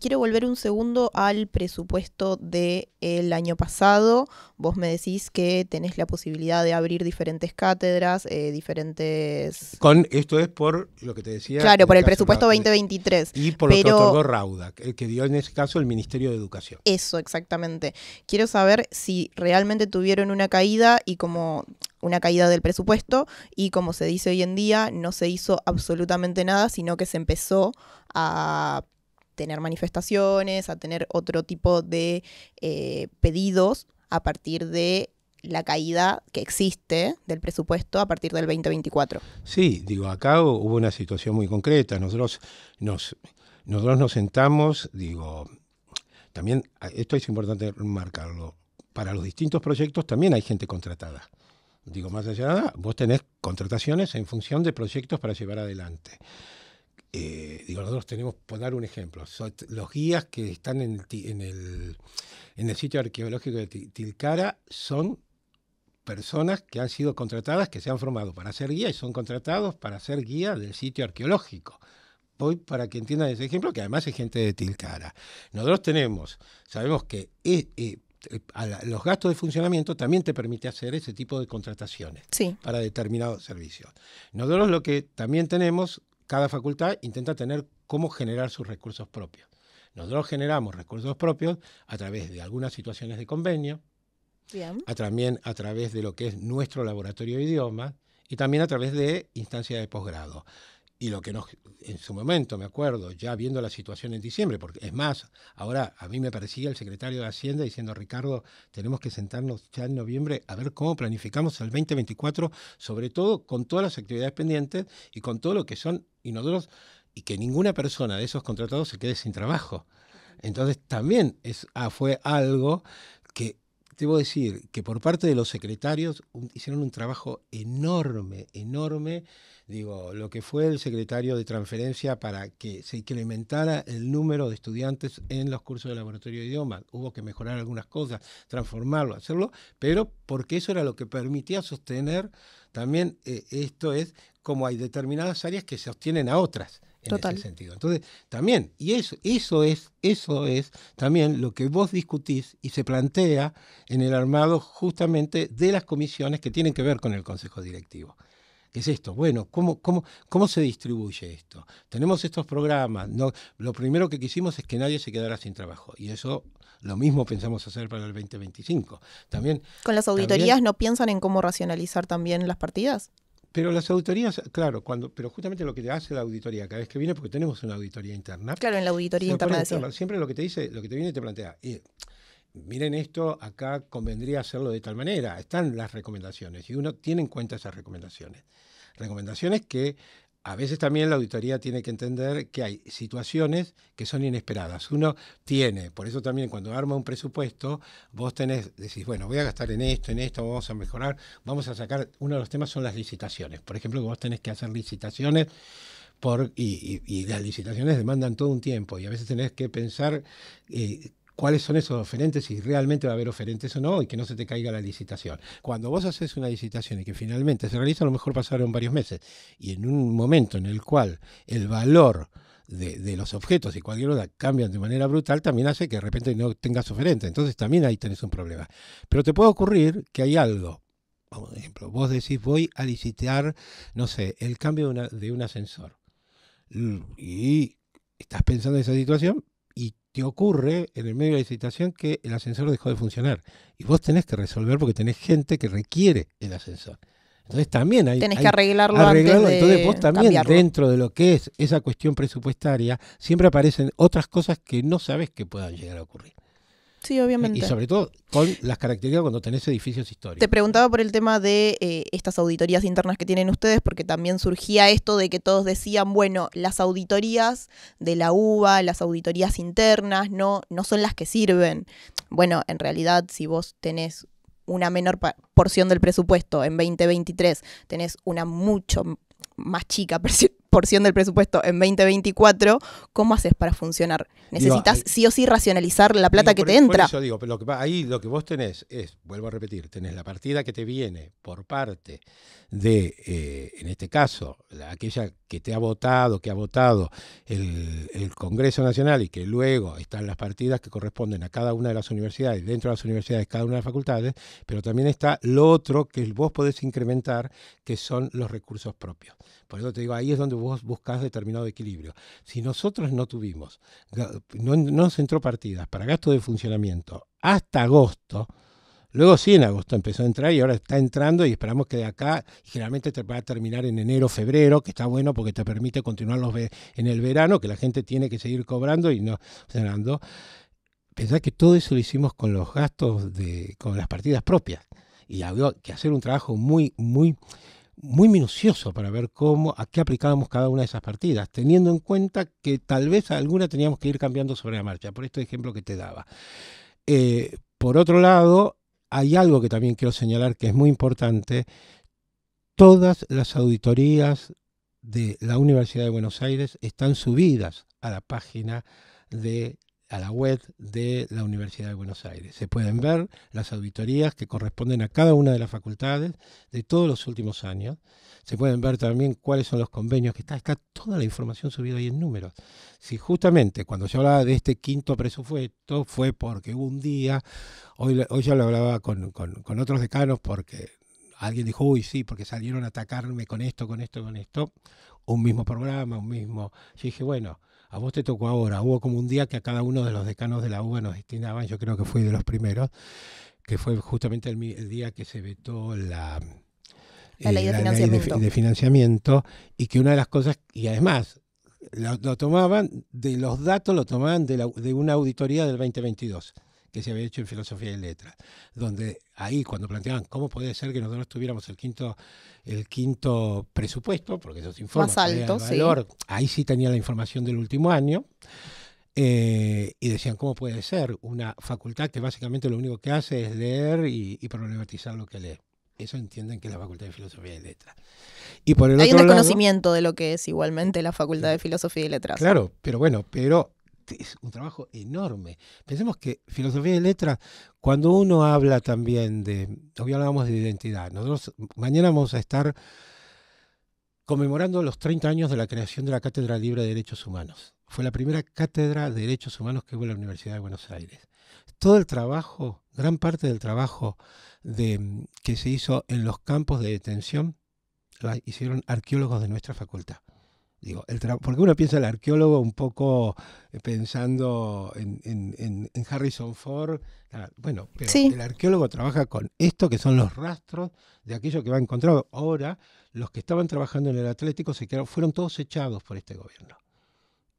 Quiero volver un segundo al presupuesto del año pasado. Vos me decís que tenés la posibilidad de abrir diferentes cátedras, diferentes... Esto es por lo que te decía. Claro, por el presupuesto 2023. Y por lo que otorgó Rauda, el que dio en ese caso el Ministerio de Educación. Eso, exactamente. Quiero saber si realmente tuvieron una caída del presupuesto, y como se dice hoy en día, no se hizo absolutamente nada, sino que se empezó a tener manifestaciones, a tener otro tipo de pedidos a partir de la caída que existe del presupuesto a partir del 2024. Sí, digo, acá hubo una situación muy concreta. Nosotros nos sentamos, digo, también, esto es importante marcarlo, para los distintos proyectos también hay gente contratada. Digo, más allá, vos tenés contrataciones en función de proyectos para llevar adelante. Nosotros tenemos, por dar un ejemplo, los guías que están en el sitio arqueológico de Tilcara son personas que han sido contratadas, que se han formado para ser guía y son contratados para ser guía del sitio arqueológico. Voy para que entiendan ese ejemplo, que además es gente de Tilcara. Nosotros sabemos que los gastos de funcionamiento también te permite hacer ese tipo de contrataciones, sí, para determinados servicios. Nosotros lo que también tenemos, cada facultad intenta tener cómo generar sus recursos propios. Nosotros generamos recursos propios a través de algunas situaciones de convenio, también a través de lo que es nuestro laboratorio de idiomas y también a través de instancias de posgrado. Y lo que en su momento, me acuerdo, ya viendo la situación en diciembre, porque es más, ahora a mí me parecía el secretario de Hacienda diciendo, Ricardo, tenemos que sentarnos ya en noviembre a ver cómo planificamos el 2024, sobre todo con todas las actividades pendientes y con todo lo que son inodoros, y que ninguna persona de esos contratados se quede sin trabajo. Entonces también fue algo que, debo decir, que por parte de los secretarios hicieron un trabajo enorme, digo, lo que fue el secretario de transferencia para que se incrementara el número de estudiantes en los cursos de laboratorio de idiomas. Hubo que mejorar algunas cosas, transformarlo, hacerlo, pero porque eso era lo que permitía sostener también, esto es como hay determinadas áreas que sostienen a otras. En ese sentido. Entonces, también, y eso es también lo que vos discutís y se plantea en el armado justamente de las comisiones que tienen que ver con el Consejo Directivo. ¿Qué es esto? Bueno, ¿cómo se distribuye esto? Tenemos estos programas. No, lo primero que quisimos es que nadie se quedara sin trabajo. Y eso lo mismo pensamos hacer para el 2025. También, ¿con las auditorías no piensan en cómo racionalizar también las partidas? Pero las auditorías, claro, pero justamente lo que te hace la auditoría cada vez que viene, porque tenemos una auditoría interna. Claro, en la auditoría interna. Siempre lo que te dice, lo que te viene y te plantea, miren esto, acá convendría hacerlo de tal manera. Están las recomendaciones y uno tiene en cuenta esas recomendaciones. Recomendaciones que a veces también la auditoría tiene que entender que hay situaciones que son inesperadas. Uno tiene, por eso también cuando arma un presupuesto, vos decís, bueno, voy a gastar en esto, vamos a mejorar, vamos a sacar, uno de los temas son las licitaciones. Por ejemplo, vos tenés que hacer licitaciones y las licitaciones demandan todo un tiempo y a veces tenés que pensar cuáles son esos oferentes, si realmente va a haber oferentes o no, y que no se te caiga la licitación. Cuando vos haces una licitación y que finalmente se realiza, a lo mejor pasaron varios meses, y en un momento en el cual el valor de los objetos y cualquier otra cambian de manera brutal, también hace que de repente no tengas oferente. Entonces también ahí tenés un problema. Pero te puede ocurrir que hay algo. Vamos, por ejemplo, vos decís, voy a licitar, no sé, el cambio de un ascensor. Y estás pensando en esa situación y te ocurre en el medio de la licitación que el ascensor dejó de funcionar. Y vos tenés que resolver porque tenés gente que requiere el ascensor. Entonces también tenés que arreglarlo antes de entonces vos también cambiarlo. dentro de lo que es esa cuestión presupuestaria siempre aparecen otras cosas que no sabes que puedan llegar a ocurrir. Sí, obviamente. Y sobre todo con las características cuando tenés edificios históricos. Te preguntaba por el tema de estas auditorías internas que tienen ustedes, porque también surgía esto de que todos decían, bueno, las auditorías de la UBA, las auditorías internas, no son las que sirven. Bueno, en realidad, si vos tenés una menor porción del presupuesto en 2023, tenés una mucho más chica porción del presupuesto en 2024, ¿cómo haces para funcionar? Necesitas sí o sí racionalizar la plata que te entra. Por eso digo, pero ahí lo que vos tenés es, vuelvo a repetir, tenés la partida que te viene por parte de, en este caso, aquella que te ha votado, que ha votado el Congreso Nacional y que luego están las partidas que corresponden a cada una de las universidades, dentro de las universidades, cada una de las facultades, pero también está lo otro que vos podés incrementar, que son los recursos propios. Por eso te digo, ahí es donde vos buscás determinado equilibrio. Si nosotros no tuvimos, no nos entró partidas para gasto de funcionamiento hasta agosto, luego sí en agosto empezó a entrar y ahora está entrando y esperamos que de acá, generalmente te va a terminar en enero, febrero, que está bueno porque te permite continuar en el verano, que la gente tiene que seguir cobrando y no ganando. Pensá que todo eso lo hicimos con los gastos, con las partidas propias. Y había que hacer un trabajo muy minucioso para ver a qué aplicábamos cada una de esas partidas, teniendo en cuenta que tal vez alguna teníamos que ir cambiando sobre la marcha, por este ejemplo que te daba. Por otro lado, hay algo que también quiero señalar que es muy importante. Todas las auditorías de la Universidad de Buenos Aires están subidas a la página a la web de la Universidad de Buenos Aires. Se pueden ver las auditorías que corresponden a cada una de las facultades de todos los últimos años. Se pueden ver también cuáles son los convenios que está toda la información subida ahí en números. Si justamente cuando yo hablaba de este quinto presupuesto fue porque hubo un día, hoy ya lo hablaba con otros decanos porque alguien dijo, uy, sí, porque salieron a atacarme con esto, un mismo programa, yo dije, bueno, a vos te tocó ahora. Hubo como un día que a cada uno de los decanos de la UBA nos destinaban, yo creo que fui de los primeros, que fue justamente el día que se vetó la ley de financiamiento, y que una de las cosas, y además lo tomaban, de los datos lo tomaban de una auditoría del 2022, que se había hecho en Filosofía y Letras, donde ahí cuando planteaban cómo puede ser que nosotros tuviéramos el quinto presupuesto, porque esos informes más alto, el valor, sí. Ahí sí tenía la información del último año, y decían, ¿cómo puede ser una facultad que básicamente lo único que hace es leer y problematizar lo que lee? Eso entienden que es la Facultad de Filosofía y Letras. Y por el Hay otro un desconocimiento lado, de lo que es igualmente la Facultad de Filosofía y Letras. Claro, pero es un trabajo enorme. Pensemos que Filosofía y Letras, cuando uno habla también hoy hablábamos de identidad, nosotros mañana vamos a estar conmemorando los 30 años de la creación de la Cátedra Libre de Derechos Humanos. Fue la primera cátedra de derechos humanos que hubo en la Universidad de Buenos Aires. Todo el trabajo, gran parte del trabajo que se hizo en los campos de detención, la hicieron arqueólogos de nuestra facultad. Digo, porque uno piensa el arqueólogo un poco pensando en Harrison Ford, bueno, pero sí. El arqueólogo trabaja con esto que son los rastros de aquello que va encontrado. Ahora, los que estaban trabajando en el Atlético fueron todos echados por este gobierno.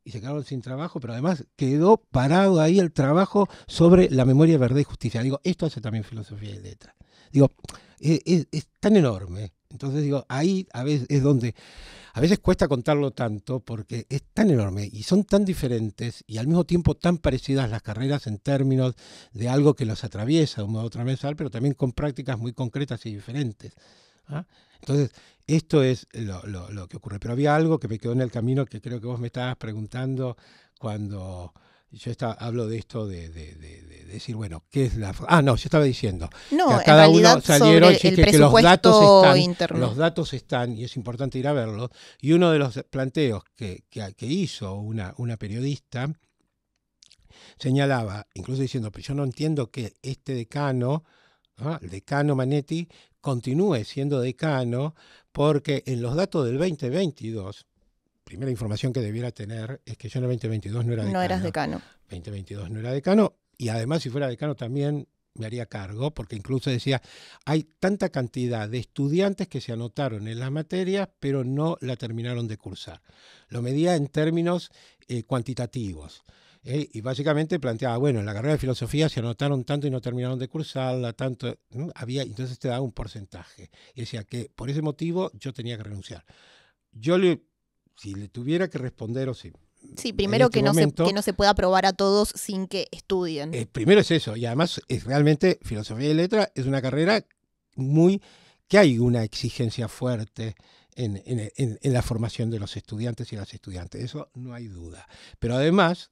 Y se quedaron sin trabajo, pero además quedó parado ahí el trabajo sobre la memoria, verdad y justicia. Digo, esto hace también Filosofía y Letras. Digo, es tan enorme. Entonces digo, ahí a veces es donde a veces cuesta contarlo tanto porque es tan enorme y son tan diferentes y al mismo tiempo tan parecidas las carreras en términos de algo que los atraviesa de un modo transversal, pero también con prácticas muy concretas y diferentes. ¿Ah? Entonces, esto es lo que ocurre. Pero había algo que me quedó en el camino que creo que vos me estabas preguntando cuando Yo hablo de esto de decir, bueno, ¿qué es la...? No, yo estaba diciendo No, que a en cada uno realidad salieron sobre el que presupuesto interno. los datos están, y es importante ir a verlos, y uno de los planteos que hizo una periodista señalaba, incluso diciendo, pero yo no entiendo que este decano, el decano Manetti, continúe siendo decano, porque en los datos del 2022, primera información que debiera tener es que yo en el 2022 no era decano. No eras decano. 2022 no era decano, y además si fuera decano también me haría cargo, porque incluso decía, hay tanta cantidad de estudiantes que se anotaron en las materias, pero no la terminaron de cursar. Lo medía en términos cuantitativos. Y básicamente planteaba, bueno, en la carrera de filosofía se anotaron tanto y no terminaron de cursarla, tanto, ¿no? Entonces te daba un porcentaje. Y decía que por ese motivo yo tenía que renunciar. Si le tuviera que responder o si... Sí, primero que no se pueda aprobar a todos sin que estudien. Primero es eso, y además es realmente filosofía y letras es una carrera que hay una exigencia fuerte en la formación de los estudiantes y las estudiantes, eso no hay duda. Pero además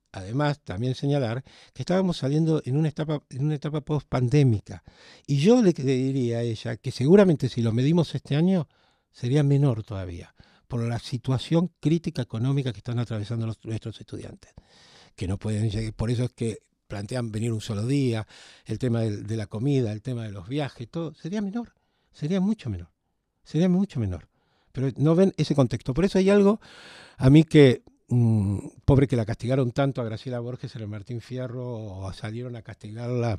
también señalar que estábamos saliendo en una etapa post-pandémica. Y yo le diría a ella que seguramente si lo medimos este año sería menor todavía, por la situación crítica económica que están atravesando nuestros estudiantes, que no pueden llegar, por eso es que plantean venir un solo día, el tema de la comida, el tema de los viajes, todo, sería mucho menor, pero no ven ese contexto. Por eso hay algo, a mí que, pobre que la castigaron tanto a Graciela Borges en el Martín Fierro, o salieron a castigarla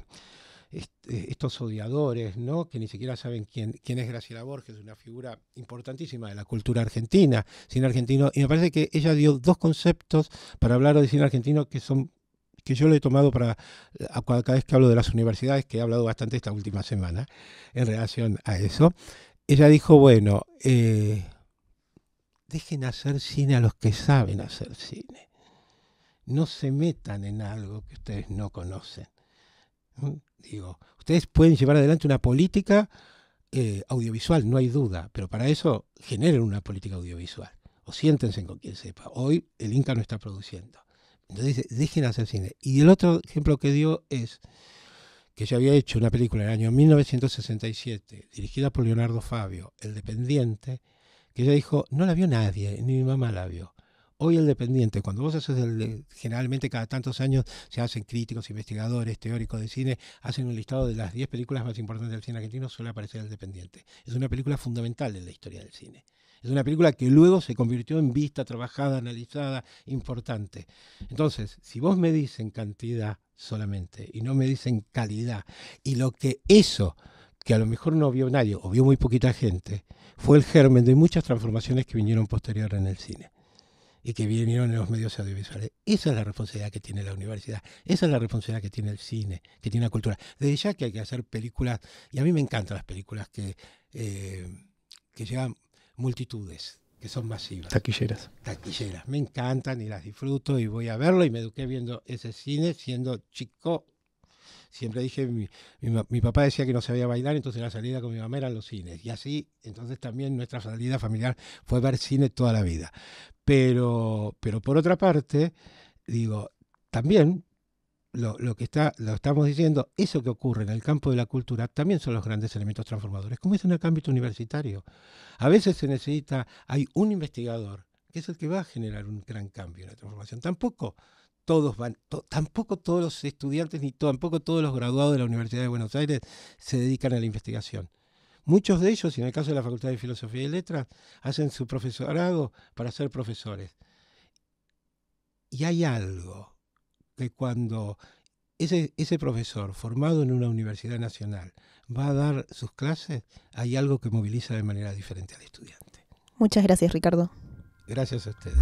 estos odiadores, ¿no? Que ni siquiera saben quién es Graciela Borges, una figura importantísima de la cultura argentina, cine argentino, y me parece que ella dio dos conceptos para hablar de cine argentino que yo lo he tomado cada vez que hablo de las universidades, que he hablado bastante esta última semana en relación a eso. Ella dijo, bueno, dejen hacer cine a los que saben hacer cine, no se metan en algo que ustedes no conocen. Digo, ustedes pueden llevar adelante una política audiovisual, no hay duda, pero para eso generen una política audiovisual o siéntense con quien sepa. Hoy el Inca no está produciendo, entonces dejen hacer cine. Y el otro ejemplo que dio es que ya había hecho una película en el año 1967 dirigida por Leonardo Fabio, El Dependiente, que ella dijo, no la vio nadie, ni mi mamá la vio. Hoy El Dependiente, cuando vos haces generalmente cada tantos años se hacen críticos, investigadores, teóricos de cine, hacen un listado de las 10 películas más importantes del cine argentino, suele aparecer El Dependiente. Es una película fundamental en la historia del cine. Es una película que luego se convirtió en vista, trabajada, analizada, importante. Entonces, si vos me dicen cantidad solamente y no me dicen calidad, y lo que eso, que a lo mejor no vio nadie o vio muy poquita gente, fue el germen de muchas transformaciones que vinieron posterior en el cine y que vinieron en los medios audiovisuales. Esa es la responsabilidad que tiene la universidad, esa es la responsabilidad que tiene el cine, que tiene la cultura. Desde ya que hay que hacer películas, y a mí me encantan las películas que llevan multitudes, que son masivas. Taquilleras. Me encantan y las disfruto y voy a verlo, y me eduqué viendo ese cine siendo chico. Siempre dije, mi papá decía que no sabía bailar, entonces la salida con mi mamá eran los cines. Y así, entonces también nuestra salida familiar fue ver cine toda la vida. Pero por otra parte, digo, también lo que estamos diciendo, eso que ocurre en el campo de la cultura, también son los grandes elementos transformadores, como es en el ámbito universitario. A veces hay un investigador que es el que va a generar un gran cambio en la transformación. Tampoco todos los estudiantes ni tampoco todos los graduados de la Universidad de Buenos Aires se dedican a la investigación. Muchos de ellos, y en el caso de la Facultad de Filosofía y Letras, hacen su profesorado para ser profesores. Y hay algo que cuando ese profesor formado en una universidad nacional va a dar sus clases, hay algo que moviliza de manera diferente al estudiante. Muchas gracias, Ricardo. Gracias a ustedes.